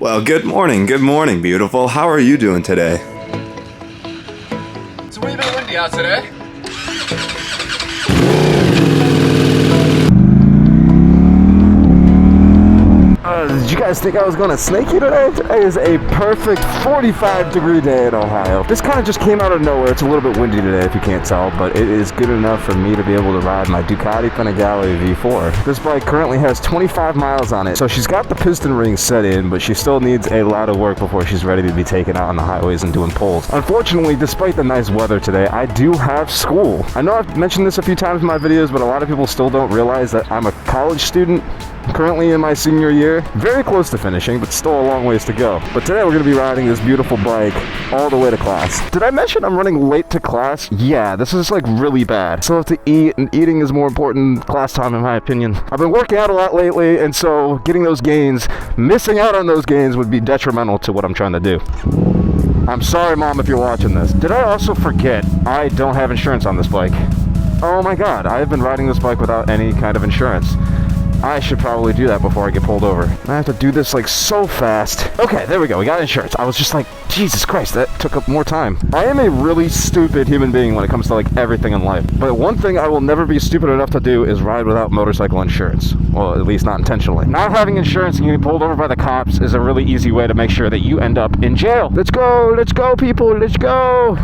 Well, good morning, beautiful. How are you doing today? It's a wee bit windy out today. Did you guys think I was going to snake you today? Today is a perfect 45-degree day in Ohio. This kind of just came out of nowhere. It's a little bit windy today if you can't tell, but it is good enough for me to be able to ride my Ducati Panigale V4. This bike currently has 25 miles on it, so she's got the piston rings set in, but she still needs a lot of work before she's ready to be taken out on the highways and doing pulls. Unfortunately, despite the nice weather today, I do have school. I know I've mentioned this a few times in my videos, but a lot of people still don't realize that I'm a college student. Currently in my senior year, very close to finishing, but still a long ways to go. But today we're going to be riding this beautiful bike all the way to class. Did I mention I'm running late to class? Yeah, this is like really bad. So I have to eat, and eating is more important than class time in my opinion. I've been working out a lot lately, and so getting those gains, missing out on those gains would be detrimental to what I'm trying to do. I'm sorry, Mom, if you're watching this. Did I also forget I don't have insurance on this bike? Oh my God, I have been riding this bike without any kind of insurance. I should probably do that before I get pulled over. I have to do this like so fast. Okay, there we go. We got insurance. I was just like, Jesus Christ, that took up more time. I am a really stupid human being when it comes to like everything in life. But one thing I will never be stupid enough to do is ride without motorcycle insurance. Well, at least not intentionally. Not having insurance and getting pulled over by the cops is a really easy way to make sure that you end up in jail. Let's go, people, let's go.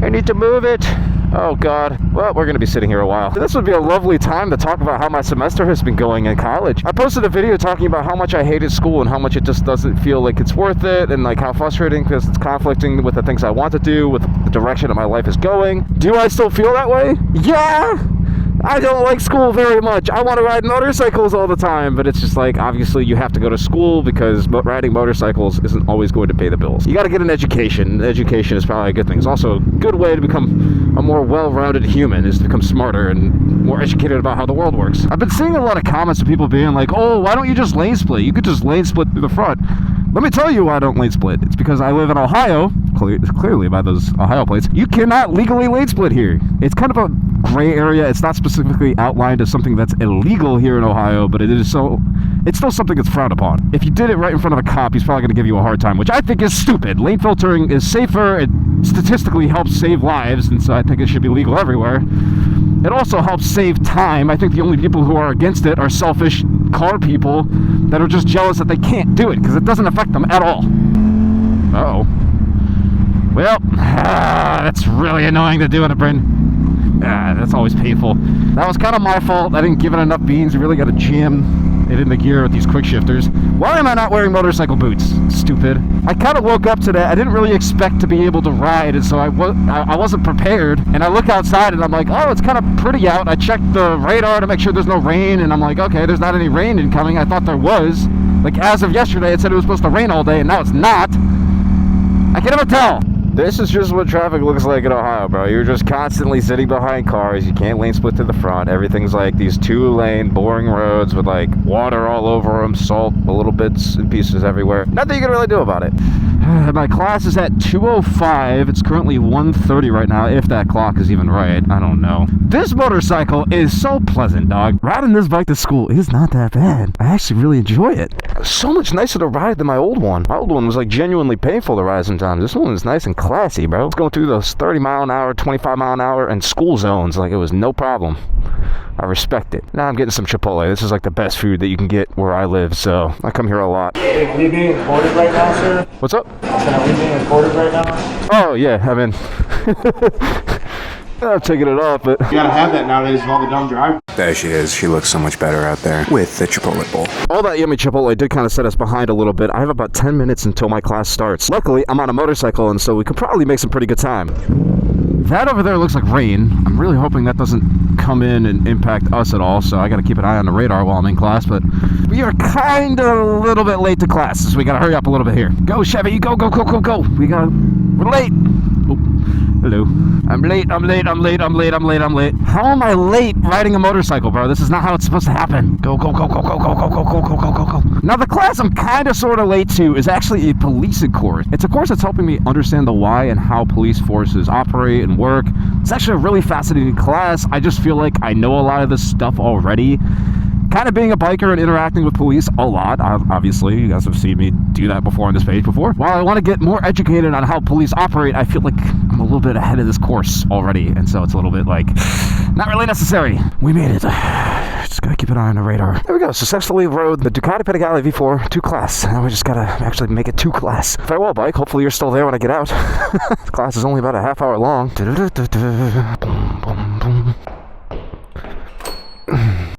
I need to move it. Oh God. Well, we're gonna be sitting here a while. This would be a lovely time to talk about how my semester has been going in college. I posted a video talking about how much I hated school and how much it just doesn't feel like it's worth it, and like how frustrating because it's conflicting with the things I want to do, with the direction that my life is going. Do I still feel that way? Yeah! I don't like school very much. I want to ride motorcycles all the time, but it's just like, obviously you have to go to school because riding motorcycles isn't always going to pay the bills. You got to get an education. Education is probably a good thing. It's also a good way to become a more well-rounded human, is to become smarter and more educated about how the world works. I've been seeing a lot of comments of people being like, oh, why don't you just lane split? You could just lane split through the front. Let me tell you why I don't lane split. It's because I live in Ohio, clearly by those Ohio plates. You cannot legally lane split here. It's kind of a gray area. It's not specifically outlined as something that's illegal here in Ohio, but it's still something that's frowned upon. If you did it right in front of a cop, he's probably going to give you a hard time, which I think is stupid. Lane filtering is safer. It statistically helps save lives, and so I think it should be legal everywhere. It also helps save time. I think the only people who are against it are selfish car people that are just jealous that they can't do it because it doesn't affect them at all. Uh-oh. Well, that's really annoying to do in a brain. That's always painful. That was kind of my fault. I didn't give it enough beans. You really got to jam it in the gear with these quick shifters. Why am I not wearing motorcycle boots? Stupid. I kind of woke up today. I didn't really expect to be able to ride, and so I wasn't prepared. And I look outside, and I'm like, oh, it's kind of pretty out. I checked the radar to make sure there's no rain, and I'm like, okay, there's not any rain incoming. I thought there was. Like, as of yesterday, it said it was supposed to rain all day, and now it's not. I can never tell. This is just what traffic looks like in Ohio, bro. You're just constantly sitting behind cars. You can't lane split to the front. Everything's like these two-lane, boring roads with like water all over them, salt, little bits and pieces everywhere. Nothing you can really do about it. My class is at 2:05. It's currently 1:30 right now, if that clock is even right. I don't know. This motorcycle is so pleasant, dog. Riding this bike to school is not that bad. I actually really enjoy it. It's so much nicer to ride than my old one. My old one was like genuinely painful to ride sometimes. This one is nice and classy, bro. It's going through those 30 mile an hour, 25 mile an hour, and school zones like it was no problem. I respect it. Now I'm getting some Chipotle. This is like the best food that you can get where I live, so I come here a lot. Hey, are we being recorded right now, sir? What's up? Are we being recorded right now? Oh, yeah, I mean, I'm taking it off, but... You gotta have that nowadays with all the dumb drivers. There she is. She looks so much better out there with the Chipotle bowl. All that yummy Chipotle did kind of set us behind a little bit. I have about 10 minutes until my class starts. Luckily, I'm on a motorcycle, and so we could probably make some pretty good time. That over there looks like rain. I'm really hoping that doesn't come in and impact us at all, so I gotta keep an eye on the radar while I'm in class, but we are kind of a little bit late to class, so we gotta hurry up a little bit here. Go, Chevy, go, go, go, go, go. We're late. Oh, hello. I'm late. How am I late riding a motorcycle, bro? This is not how it's supposed to happen. Go, go, go, go, go, go, go, go, go, go, go, go, go. Now, the class I'm kind of sort of late to is actually a policing course. It's a course that's helping me understand the why and how police forces operate and work. It's actually a really fascinating class. I just feel like I know a lot of this stuff already. kind of being a biker and interacting with police a lot. Obviously, you guys have seen me do that before on this page before. While I want to get more educated on how police operate, I feel like I'm a little bit ahead of this course already, and so it's a little bit like not really necessary. We made it. Just gotta keep an eye on the radar. There we go. Successfully rode the Ducati Panigale V4 2 class. Now we just gotta actually make it 2 class. Farewell, bike. Hopefully you're still there when I get out. This class is only about a half hour long. Boom, boom, boom.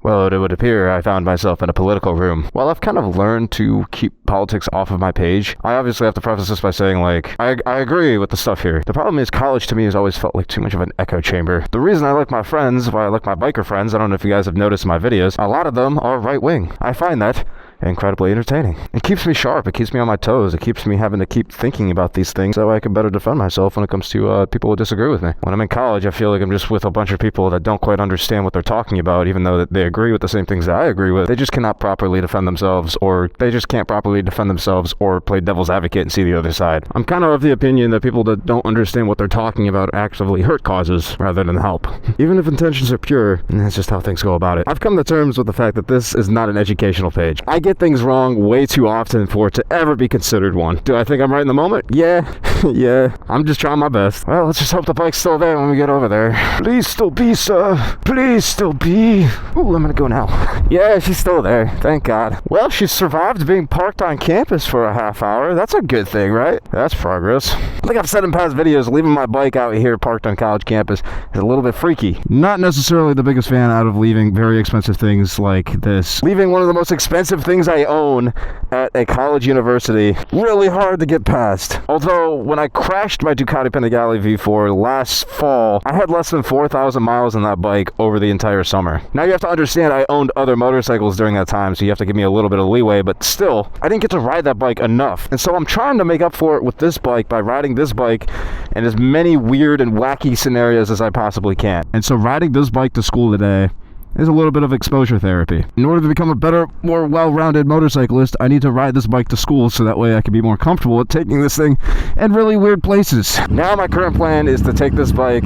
Well, it would appear I found myself in a political room. While I've kind of learned to keep politics off of my page, I obviously have to preface this by saying, like, I agree with the stuff here. The problem is college to me has always felt like too much of an echo chamber. The reason I like my friends, why I like my biker friends, I don't know if you guys have noticed in my videos, a lot of them are right-wing. I find that incredibly entertaining. It keeps me sharp. It keeps me on my toes. It keeps me having to keep thinking about these things so I can better defend myself when it comes to people who disagree with me. When I'm in college, I feel like I'm just with a bunch of people that don't quite understand what they're talking about, even though they agree with the same things that I agree with. They just cannot properly defend themselves, or they just can't properly defend themselves or play devil's advocate and see the other side. I'm kind of the opinion that people that don't understand what they're talking about actively hurt causes rather than help. Even if intentions are pure, that's just how things go about it. I've come to terms with the fact that this is not an educational page. I get things wrong way too often for it to ever be considered one. Do I think I'm right in the moment? Yeah. Yeah. I'm just trying my best. Well, let's just hope the bike's still there when we get over there. Please still be, sir. Please still be. Ooh, I'm gonna go now. Yeah, she's still there. Thank God. Well, she survived being parked on campus for a half hour. That's a good thing, right? That's progress. Like I've said in past videos, leaving my bike out here parked on college campus is a little bit freaky. Not necessarily the biggest fan out of leaving very expensive things like this. Leaving one of the most expensive things I own at a college university, really hard to get past. Although, when I crashed my Ducati Panigale V4 last fall, I had less than 4,000 miles on that bike over the entire summer. Now you have to understand I owned other motorcycles during that time, so you have to give me a little bit of leeway, but still, I didn't get to ride that bike enough. And so I'm trying to make up for it with this bike by riding this bike in as many weird and wacky scenarios as I possibly can. And so riding this bike to school today is a little bit of exposure therapy. In order to become a better, more well-rounded motorcyclist, I need to ride this bike to school so that way I can be more comfortable at taking this thing in really weird places. Now my current plan is to take this bike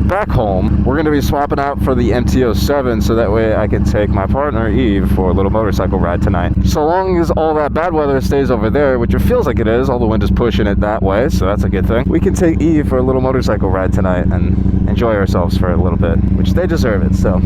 back home. We're going to be swapping out for the MT-07 so that way I can take my partner Eve for a little motorcycle ride tonight. So long as all that bad weather stays over there, which it feels like it is, all the wind is pushing it that way, so that's a good thing. We can take Eve for a little motorcycle ride tonight and enjoy ourselves for a little bit, which they deserve it, so.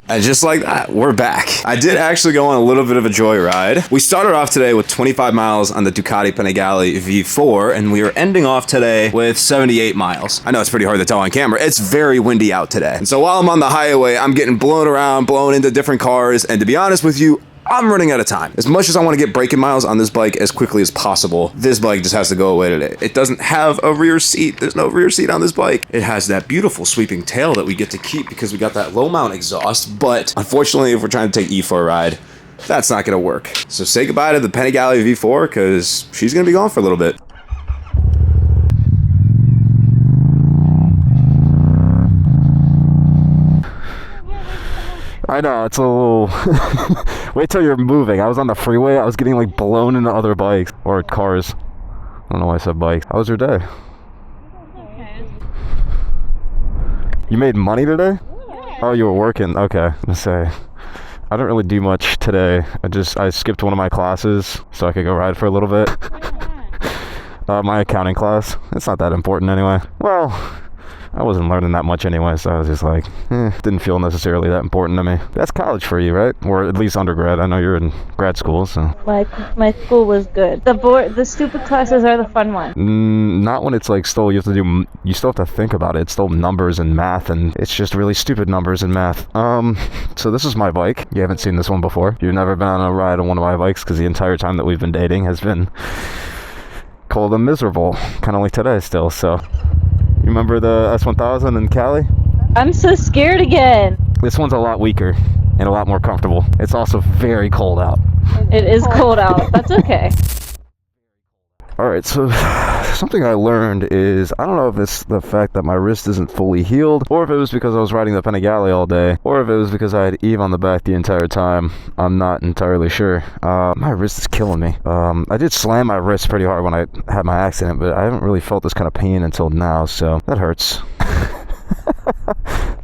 And just like that, we're back. I did actually go on a little bit of a joyride. We started off today with 25 miles on the Ducati Panigale V4, and we are ending off today with 78 miles. I know it's pretty hard to tell on camera. It's very windy out today. And so while I'm on the highway, I'm getting blown around, blown into different cars, and to be honest with you, I'm running out of time. As much as I want to get braking miles on this bike as quickly as possible, this bike just has to go away today. It doesn't have a rear seat. There's no rear seat on this bike. It has that beautiful sweeping tail that we get to keep because we got that low mount exhaust, but unfortunately, if we're trying to take Eve for a ride, that's not going to work. So say goodbye to the Panigale V4 because she's going to be gone for a little bit. I know, it's a little... Wait till you're moving. I was on the freeway. I was getting, like, blown into other bikes. Or cars. I don't know why I said bikes. How was your day? Okay. You made money today? Yeah. Oh, you were working. Okay. Let's say. I didn't really do much today. I skipped one of my classes so I could go ride for a little bit. My accounting class. It's not that important anyway. Well... I wasn't learning that much anyway, so I was just like, didn't feel necessarily that important to me. That's college for you, right? Or at least undergrad. I know you're in grad school, so. Like, my school was good. The stupid classes are the fun ones. Not when it's like still, you still have to think about it. It's still numbers and math, and it's just really stupid numbers and math. So this is my bike. You haven't seen this one before. You've never been on a ride on one of my bikes, because the entire time that we've been dating has been cold and miserable. Kind of like today still, so. You remember the S1000 in Cali? I'm so scared again. This one's a lot weaker and a lot more comfortable. It's also very cold out. It is cold out. That's okay. Alright, so something I learned is, I don't know if it's the fact that my wrist isn't fully healed, or if it was because I was riding the Panigale all day, or if it was because I had Eve on the back the entire time. I'm not entirely sure. My wrist is killing me. I did slam my wrist pretty hard when I had my accident, but I haven't really felt this kind of pain until now, so that hurts.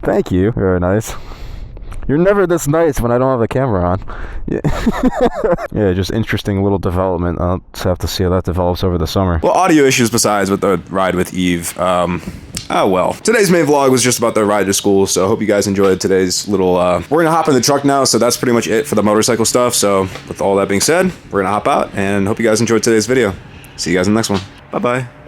Thank you. Very nice. You're never this nice when I don't have the camera on. Yeah, yeah, just interesting little development. I'll just have to see how that develops over the summer. Well, audio issues besides with the ride with Eve. Oh well. Today's main vlog was just about the ride to school, so I hope you guys enjoyed today's little, we're gonna hop in the truck now, so that's pretty much it for the motorcycle stuff. So with all that being said, we're gonna hop out and hope you guys enjoyed today's video. See you guys in the next one. Bye-bye.